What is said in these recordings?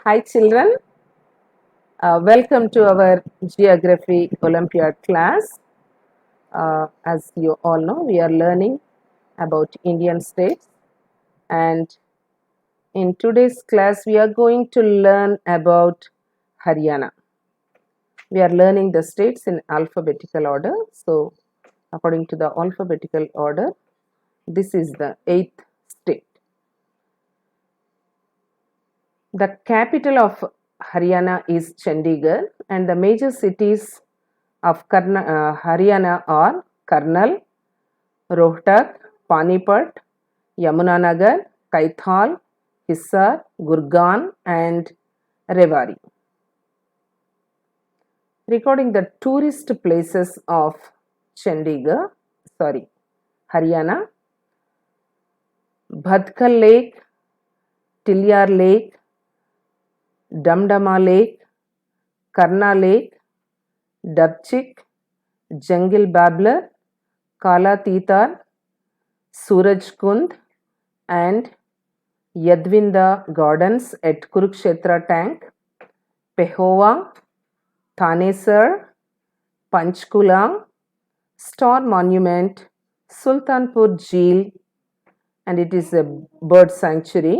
Hi children, welcome to our Geography Olympiad class. As you all know, we are learning about Indian states, and in today's class we are going to learn about Haryana. We are learning the states in alphabetical order. So according to the alphabetical order, this is the 8th state. The capital of Haryana is Chandigarh, and the major cities of Haryana are Karnal, Rohtak, Panipat, Yamunanagar, Kaithal, Hisar, Gurgaon, and Rewari. Recording the tourist places of Haryana: Bhadkal Lake, Tilyar Lake, Damdama Lake, Karna Lake, Dabchik, Jungle Babbler, Kala Titar, Suraj Kund, and Yadvinda Gardens at Kurukshetra Tank, Pehova, Thanesar, Panchkula, Star Monument, Sultanpur Jheel, and it is a bird sanctuary.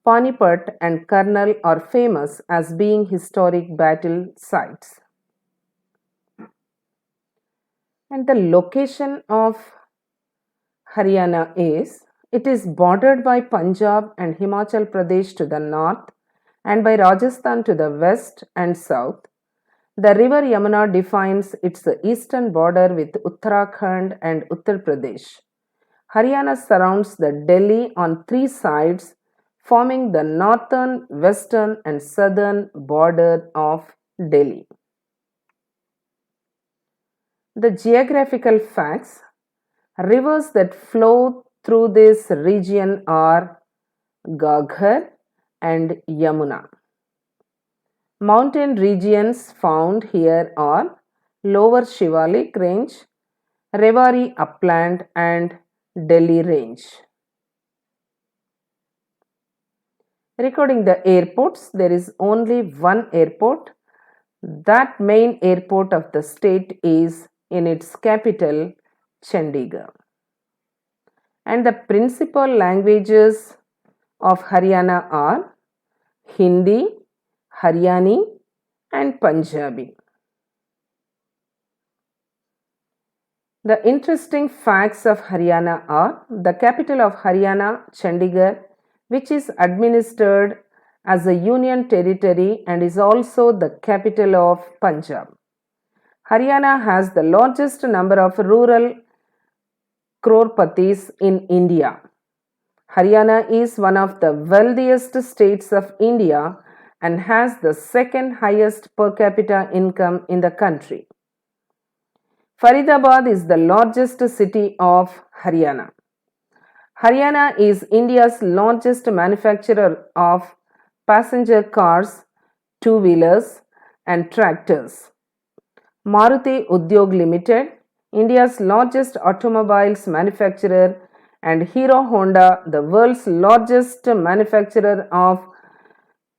Panipat and Karnal are famous as being historic battle sites. And the location of Haryana is, it is bordered by Punjab and Himachal Pradesh to the north and by Rajasthan to the west and south. The river Yamuna defines its eastern border with Uttarakhand and Uttar Pradesh. Haryana surrounds the Delhi on three sides, forming the northern, western, and southern border of Delhi. The geographical facts: rivers that flow through this region are Gaghar and Yamuna. Mountain regions found here are Lower Shivalik Range, Rewari Upland, and Delhi Range. Recording the airports, there is only one airport. That main airport of the state is in its capital, Chandigarh. And the principal languages of Haryana are Hindi, Haryani, and Punjabi. The interesting facts of Haryana are: the capital of Haryana, Chandigarh, which is administered as a union territory and is also the capital of Punjab. Haryana has the largest number of rural crorepattis in India. Haryana is one of the wealthiest states of India and has the second highest per capita income in the country. Faridabad is the largest city of Haryana. Haryana is India's largest manufacturer of passenger cars, two-wheelers, and tractors. Maruti Udyog Limited, India's largest automobiles manufacturer, and Hero Honda, the world's largest manufacturer of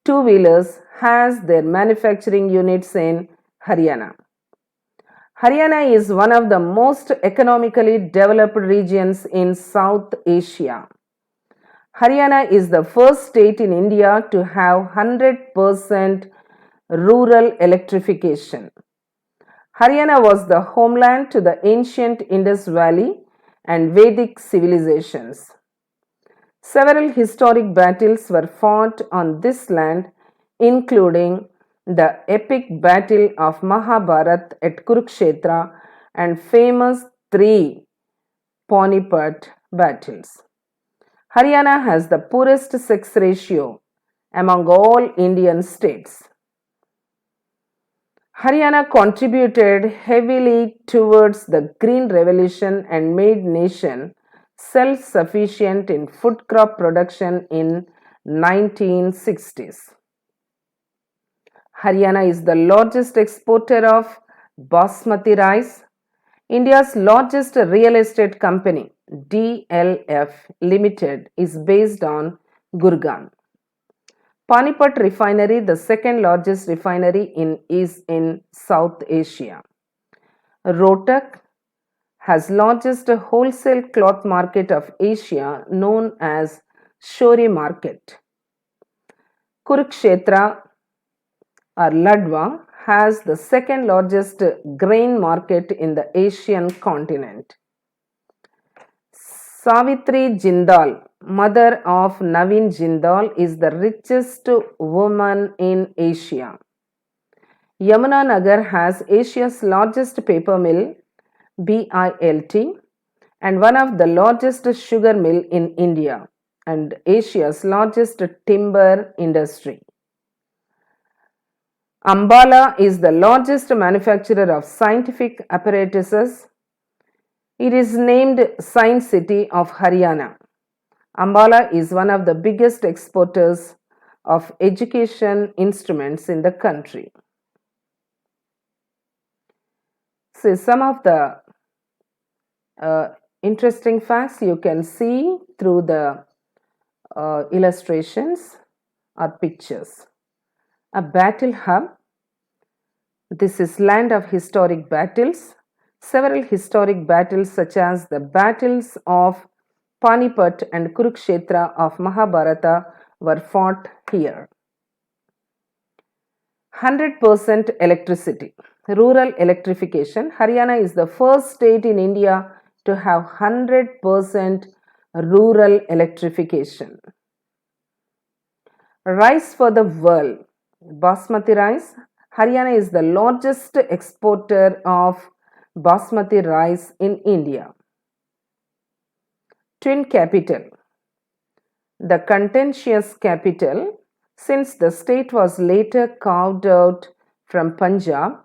two-wheelers, has their manufacturing units in Haryana. Haryana is one of the most economically developed regions in South Asia. Haryana is the first state in India to have 100% rural electrification. Haryana was the homeland to the ancient Indus Valley and Vedic civilizations. Several historic battles were fought on this land, including the epic battle of Mahabharat at Kurukshetra and famous three Panipat battles. Haryana has the poorest sex ratio among all Indian states. Haryana contributed heavily towards the Green Revolution and made nation self-sufficient in food crop production in 1960s. Haryana is the largest exporter of basmati rice. India's largest real estate company, DLF Limited, is based on Gurgaon. Panipat refinery, the second largest refinery is in South Asia. Rohtak has largest wholesale cloth market of Asia known as Shore Market. Kurukshetra or Ladwa has the second largest grain market in the Asian continent. Savitri Jindal, mother of Navin Jindal, is the richest woman in Asia. Yamunanagar has Asia's largest paper mill, BILT, and one of the largest sugar mill in India and Asia's largest timber industry. Ambala is the largest manufacturer of scientific apparatuses. It is named Science City of Haryana. Ambala is one of the biggest exporters of education instruments in the country. So some of the interesting facts you can see through the illustrations or pictures. A battle hub. This is land of historic battles. Several historic battles such as the battles of Panipat and Kurukshetra of Mahabharata were fought here. 100% electricity. Rural electrification. Haryana is the first state in India to have 100% rural electrification. Rice for the world. Basmati rice. Haryana is the largest exporter of basmati rice in India. Twin capital. The contentious capital, since the state was later carved out from Punjab,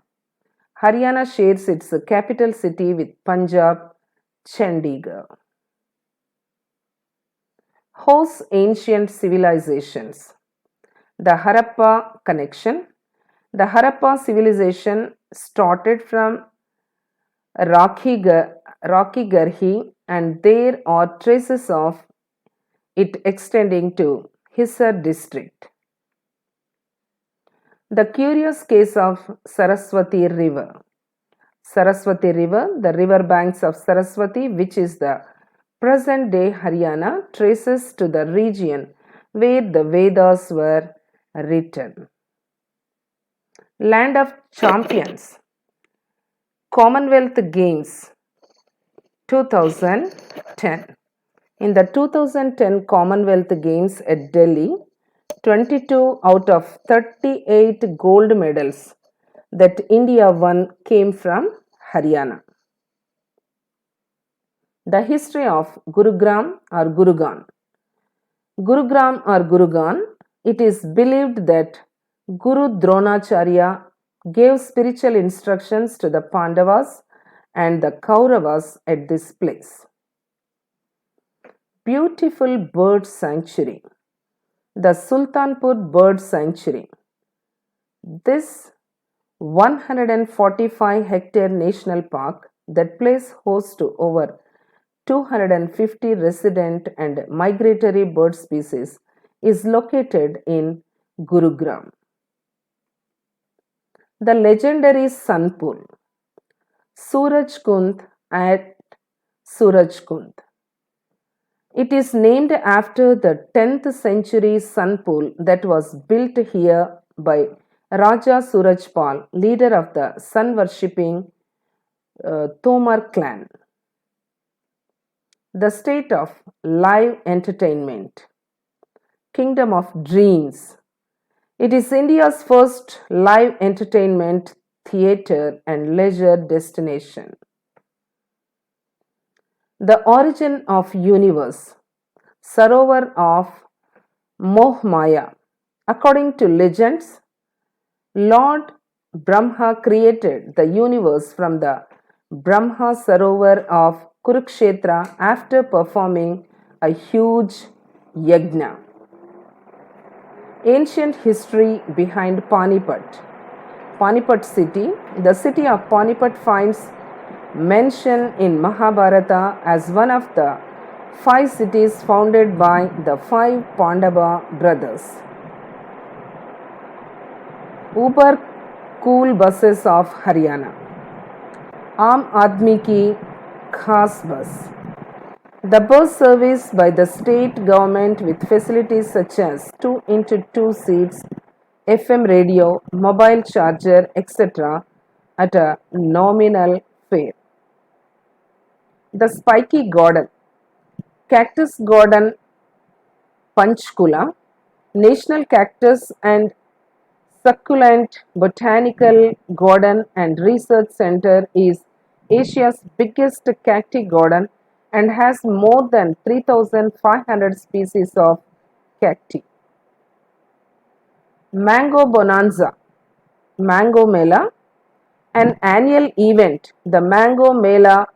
Haryana shares its capital city with Punjab, Chandigarh. Host ancient civilizations. The Harappa connection. The Harappa civilization started from Rakhigarhi, and there are traces of it extending to Hisar district. The curious case of Saraswati River. Saraswati River, the river banks of Saraswati, which is the present day Haryana, traces to the region where the Vedas were written. Land of champions. Commonwealth Games 2010. In the 2010 Commonwealth Games at Delhi, 22 out of 38 gold medals that India won came from Haryana. The history of Gurugram or Gurugan. Gurugram or Gurugan, it is believed that Guru Dronacharya gave spiritual instructions to the Pandavas and the Kauravas at this place. Beautiful bird sanctuary. The Sultanpur Bird Sanctuary. This 145-hectare national park that plays host to over 250 resident and migratory bird species is located in Gurugram. The legendary sun pool, Surajkund at Surajkund. It is named after the 10th century sun pool that was built here by Raja Surajpal, leader of the sun worshipping Tomar clan. The state of live entertainment. Kingdom of Dreams. It is India's first live entertainment theatre and leisure destination. The origin of universe. Sarovar of Moh Maya. According to legends, Lord Brahma created the universe from the Brahma Sarovar of Kurukshetra after performing a huge yajna. Ancient history behind Panipat. Panipat city. The city of Panipat finds mention in Mahabharata as one of the 5 cities founded by the 5 Pandava brothers. Uber cool buses of Haryana. आम आदमी की खास बस. The bus service by the state government with facilities such as 2 into 2 seats, FM radio, mobile charger, etc. at a nominal fare. The Spiky Garden. Cactus Garden Panchkula, National Cactus and Succulent Botanical Garden and Research Center is Asia's biggest cacti garden and has more than 3,500 species of cacti. Mango Bonanza, Mango Mela, an annual event. The Mango Mela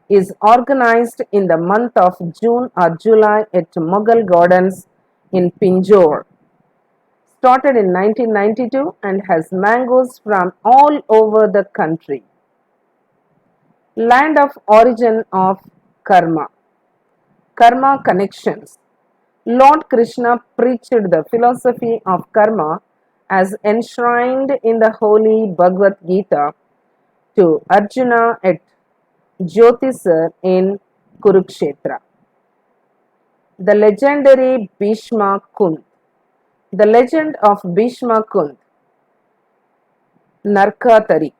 is organized in the month of June or July at Mughal Gardens in Pinjore. Started in 1992 and has mangoes from all over the country. Land of origin of karma. Karma connections. Lord Krishna preached the philosophy of karma as enshrined in the holy Bhagavad Gita to Arjuna at Jyotisar in Kurukshetra. The legendary Bhishma Kunt. The legend of Bhishma Kunt. Narkatari.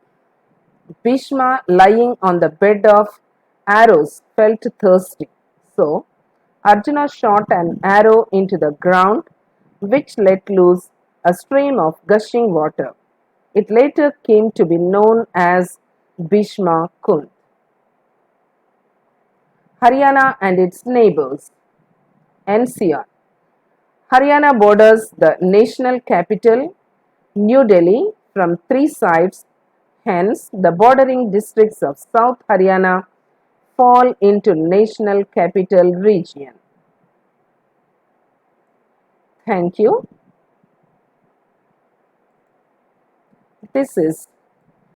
Bhishma, lying on the bed of arrows, felt thirsty. So, Arjuna shot an arrow into the ground, which let loose a stream of gushing water. It later came to be known as Bhishma Kund. Haryana and its neighbors. NCR. Haryana borders the national capital, New Delhi, from three sides. Hence, the bordering districts of South Haryana fall into National Capital Region. Thank you. This is